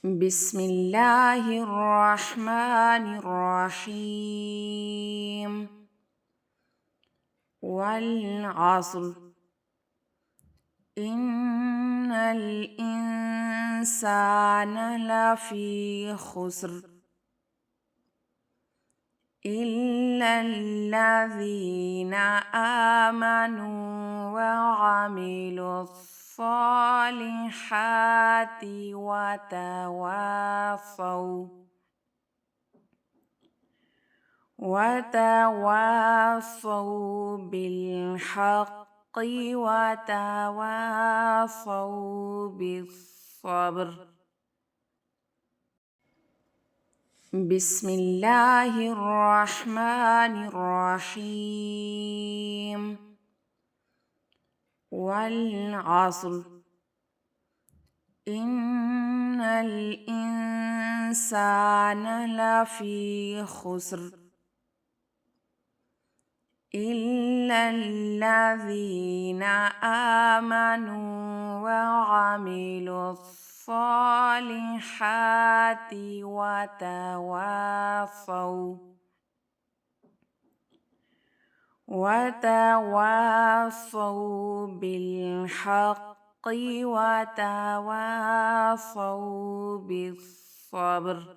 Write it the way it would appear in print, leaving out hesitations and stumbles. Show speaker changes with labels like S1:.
S1: بسم الله الرحمن الرحيم. والعصر إن الإنسان لفي خسر إلا الذين آمنوا وعملوا الصالحات وتواصوا بالحق وتواصوا بالصبر. بسم الله الرحمن الرحيم. والعصر إن الإنسان لفي خسر إلا الذين آمنوا وعملوا الصالحات وتواصوا بالحق وتواصوا بالصبر.